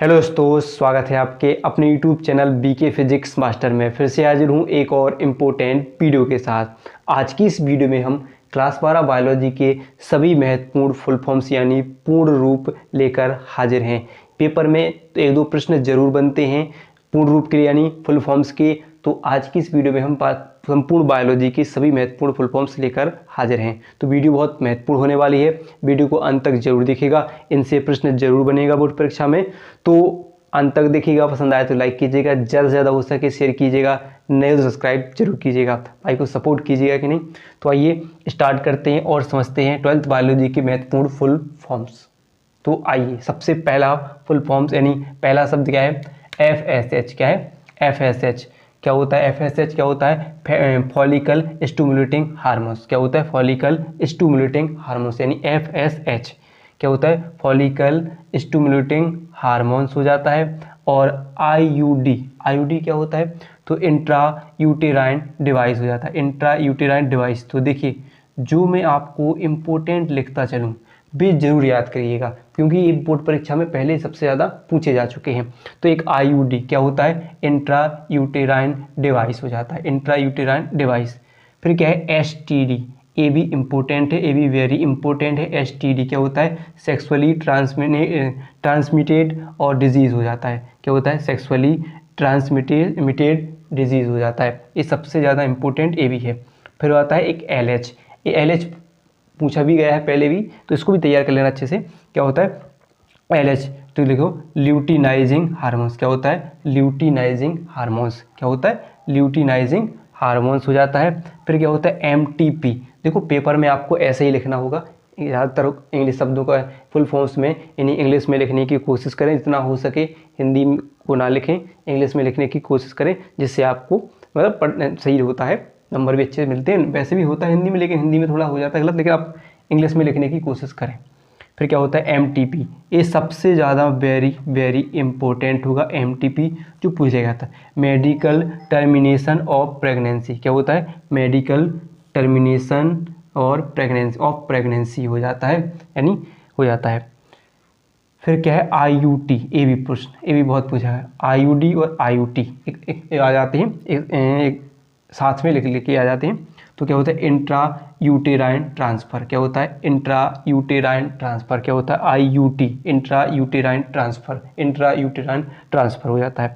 Hello दोस्तों, स्वागत है आपके अपने YouTube channel BK physics master में। फिर से हाजिर हूँ एक और इम्पोर्टेंट वीडियो के साथ। आज की इस वीडियो में हम क्लास 12 बायोलॉजी के सभी महत्वपूर्ण फुल फॉर्म्स यानी पूर्ण रूप लेकर हाजिर हैं। पेपर में तो एक दो प्रश्न जरूर बनते हैं पूर्ण रूप के यानी फुल फॉर्म्स के। तो आज की इस वीडियो में हम संपूर्ण बायोलॉजी की सभी महत्वपूर्ण फुल फॉर्म्स लेकर हाजिर हैं। तो वीडियो बहुत महत्वपूर्ण होने वाली है, वीडियो को अंत तक जरूर देखिएगा, इनसे प्रश्न जरूर बनेगा बोर्ड परीक्षा में। तो अंत तक देखिएगा, पसंद आए तो लाइक कीजिएगा, ज़्यादा से ज़्यादा हो सके शेयर कीजिएगा, नए तो सब्सक्राइब जरूर कीजिएगा, भाई को सपोर्ट कीजिएगा कि नहीं। तो आइए स्टार्ट करते हैं और समझते हैं 12th बायोलॉजी के महत्वपूर्ण फुल फॉर्म्स। तो आइए, सबसे पहला फुल फॉर्म्स यानी पहला शब्द क्या है? FSH। क्या है? FSH क्या होता है? FSH क्या होता है? Follicle stimulating hormones. क्या होता है? फॉलिकल स्टिमुलेटिंग हार्मोन्स यानी FSH क्या होता है? फॉलिकल स्टिमुलेटिंग हार्मोन्स हो जाता है। और IUD क्या होता है? तो इंट्रा यूटेराइन डिवाइस हो जाता है, इंट्रा यूटेराइन डिवाइस। तो देखिए, जो मैं आपको इम्पोर्टेंट लिखता चलूँ भी जरूर याद करिएगा, क्योंकि ये बोर्ड परीक्षा में पहले सबसे ज़्यादा पूछे जा चुके हैं। तो एक IUD क्या होता है? इंट्रा यूटेराइन डिवाइस हो जाता है, इंट्रा यूटेराइन डिवाइस। फिर क्या है? STD, ये भी इम्पोर्टेंट है, ये भी वेरी इंपॉर्टेंट है। STD क्या होता है? सेक्सुअली ट्रांसमिटेड और डिजीज़ हो जाता है। क्या होता है? सेक्सुअली ट्रांसमिटेड डिजीज़ हो जाता है, ये सबसे ज़्यादा इंपॉर्टेंट ये भी है। फिर आता है एक LH, ये LH पूछा भी गया है पहले भी, तो इसको भी तैयार कर लेना अच्छे से। क्या होता है? LH तो लिखो ल्यूटिनाइजिंग हार्मोन्स। क्या होता है? Luteinising hormones. क्या होता है? ल्यूटिनाइजिंग हार्मोन्स हो जाता है। फिर क्या होता है? MTP। देखो, पेपर में आपको ऐसे ही लिखना होगा, ज़्यादातर इंग्लिश शब्दों का फुल फॉर्म्स में इन्हीं इंग्लिश में लिखने की कोशिश करें, जितना हो सके हिंदी को ना लिखें, इंग्लिश में लिखने की कोशिश करें, जिससे आपको मतलब पढ़ने सही होता है, नंबर भी अच्छे मिलते हैं। वैसे भी होता है हिंदी में, लेकिन हिंदी में थोड़ा हो जाता है गलत, लेकिन आप इंग्लिश में लिखने की कोशिश करें। फिर क्या होता है? MTP, ये सबसे ज़्यादा वेरी वेरी इंपॉर्टेंट होगा। MTP जो पूछा गया था, मेडिकल टर्मिनेशन ऑफ प्रेगनेंसी। क्या होता है? मेडिकल टर्मिनेशन और प्रेगनेंसी हो जाता है, यानी हो जाता है। फिर क्या है? IUT, ये भी प्रश्न, ये भी बहुत पूछा है। IUD और IUT एक आ जाते हैं, एक साथ में लिख के आ जाते हैं। तो क्या होता है? Intra uterine transfer. क्या होता है? Intra uterine transfer. क्या होता है? IUT, intra uterine transfer, intra uterine transfer हो जाता है।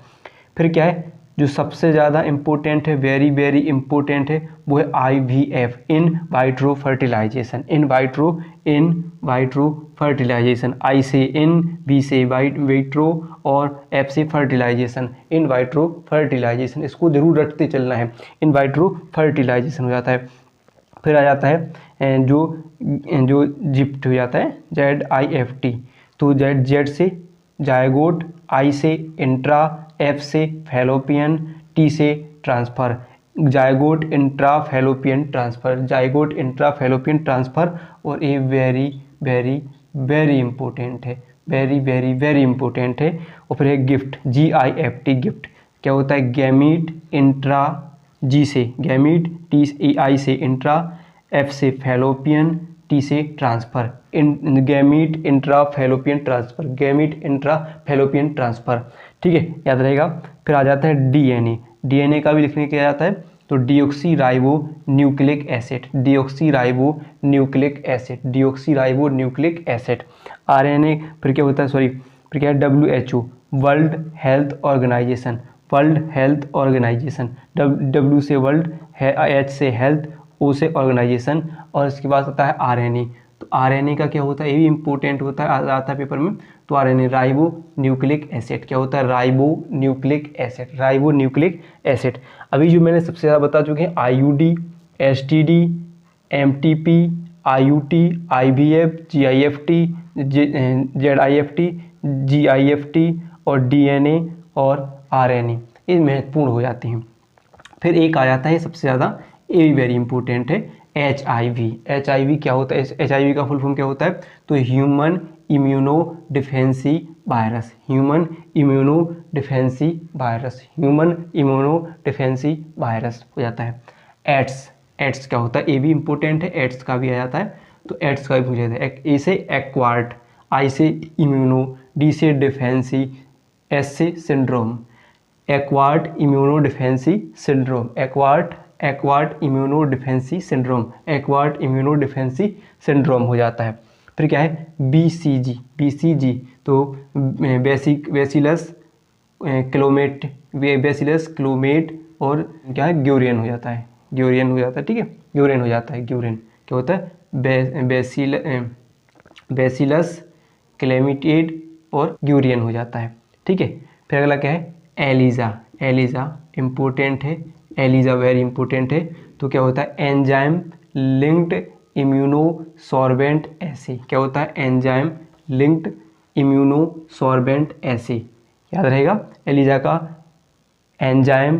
फिर क्या है जो सबसे ज़्यादा इम्पोर्टेंट है, वेरी वेरी इंपॉर्टेंट है, वो है IVF, in vitro fertilisation. In vitro fertilisation, I से इन, V से वाइट्रो और F से फर्टिलाइजेशन, इन वाइट्रो फर्टिलाइजेशन। इसको जरूर रटते चलना है, इन वाइट्रो फर्टिलाइजेशन हो जाता है। फिर आ जाता है जो जिफ्ट हो जाता है, ZIFT। तो जेड से जायगोट, I से इंट्रा, F से फैलोपियन, T से transfer, zygote intra fallopian transfer, zygote intra fallopian transfer. और ये वेरी वेरी वेरी इंपॉर्टेंट है, वेरी वेरी वेरी इंपॉर्टेंट है। और फिर है गिफ्ट, GIFT, गिफ्ट। क्या होता है? गैमीट इंट्रा, G से गैमीट, I से इंट्रा, F से फैलोपियन, T से transfer, gamete intra fallopian transfer, gamete intra fallopian transfer. ठीक है, याद रहेगा। फिर आ जाता है DNA का भी लिखने के जाता है। तो deoxyribonucleic acid, deoxyribonucleic acid, deoxyribonucleic acid. RNA फिर क्या होता है? फिर क्या है? WHO, world health organisation, world health organisation. W से वर्ल्ड, H से हेल्थ, O से ऑर्गेनाइजेशन। और इसके बाद आता है RNA। तो RNA का क्या होता है? ये भी इंपॉर्टेंट होता है, आता है पेपर में। तो RNA राइबो न्यूक्लिक एसिड। क्या होता है? Ribo nucleic acid, ribo nucleic acid. अभी जो मैंने सबसे ज़्यादा बता चुके हैं, IUD, STD, MTP, IUT, IVF, GIFT, ZIFT, GIFT और DNA और RNA, ये महत्वपूर्ण हो जाते हैं। फिर एक आ जाता है सबसे ज़्यादा, ये भी वेरी इंपॉर्टेंट है, HIV। HIV क्या होता है? HIV का फुल फॉर्म क्या होता है? तो human immuno डिफेंसी virus, human immuno डिफेंसी virus, human immuno डिफेंसी virus हो जाता है। एड्स क्या होता है? ये भी इंपॉर्टेंट है, एड्स का भी आ जाता है। तो एड्स का भी पूछा जाता है। ए से एक्वार्ट, I से इम्यूनो, D से डिफेंसी, एस से syndrome, acquired immunodeficiency syndrome, acquired immunodeficiency syndrome, acquired immunodeficiency syndrome हो जाता है। फिर क्या है बीसीजी तो बेसिलस क्लोमेट और क्या है ग्यूरियन हो जाता है, ग्यूरियन हो जाता है, ठीक है, ग्यूरियन हो जाता है। ग्यूरियन क्या होता है, बेसिलस क्लेमिटेड और ग्यूरियन हो जाता है, ठीक है। फिर अगला क्या है, एलिजा इम्पोर्टेंट है, एलिजा वेरी इंपॉर्टेंट है। तो क्या होता है, एंजाइम लिंक्ड इम्यूनोसॉर्बेंट एसे, क्या होता है, एंजाइम लिंक्ड इम्यूनोसॉर्बेंट एसे, याद रहेगा एलिजा का, एंजाइम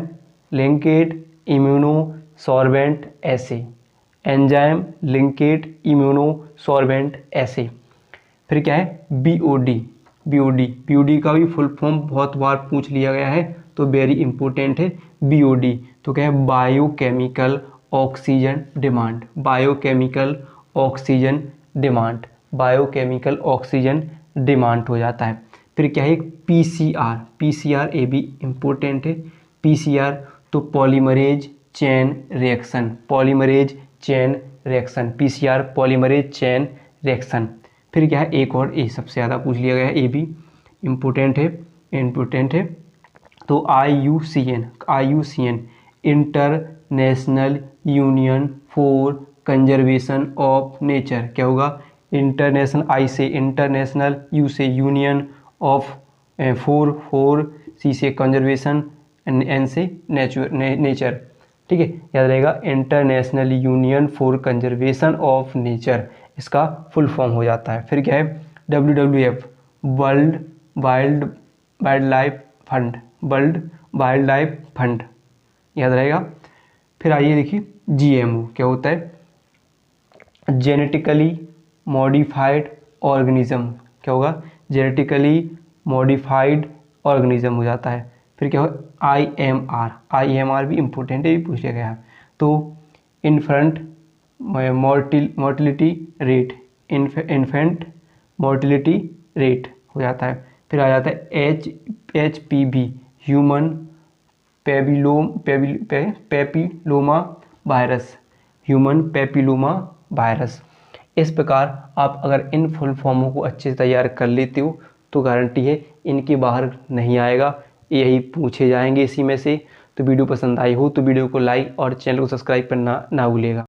लिंकेड इम्यूनोसॉर्बेंट एसे, एंजाइम लिंकेड इम्यूनोसॉर्बेंट एसे। फिर क्या है, बीओडी का भी फुल फॉर्म बहुत बार पूछ लिया गया है, तो वेरी इंपॉर्टेंट है बीओडी। तो क्या है, biochemical oxygen demand, biochemical oxygen demand, biochemical oxygen demand हो जाता है। फिर क्या है, पीसीआर ये भी इम्पोर्टेंट है। पीसीआर तो polymerase chain reaction, polymerase chain reaction, PCR polymerase chain reaction. फिर क्या है, एक और ये सबसे ज़्यादा पूछ लिया गया है, ये भी इम्पोर्टेंट है। तो IUCN international union for conservation of nature, क्या होगा, इंटरनेशनल, आई से इंटरनेशनल, यू से यूनियन ऑफ, फोर सी से कंजर्वेशन, एन से नेचर, ठीक है, याद रहेगा, international union for conservation of nature, इसका फुल फॉर्म हो जाता है। फिर क्या है, WWF world wild life fund, याद रहेगा। फिर आइए देखिए, GMO क्या होता है, जेनेटिकली मॉडिफाइड ऑर्गेनिज्म, क्या होगा, जेनेटिकली मॉडिफाइड ऑर्गेनिज्म हो जाता है। फिर क्या होगा, IMR भी इम्पोर्टेंट है, भी पूछ लिया गया है। तो infant mortality rate, infant mortality rate हो जाता है। फिर आ जाता है HPV human papilloma virus, human papilloma virus. इस प्रकार आप अगर इन फुल फॉर्मों को अच्छे से तैयार कर लेते हो तो गारंटी है इनके बाहर नहीं आएगा, यही पूछे जाएंगे इसी में से। तो वीडियो पसंद आई हो तो वीडियो को लाइक और चैनल को सब्सक्राइब करना ना भूलिएगा।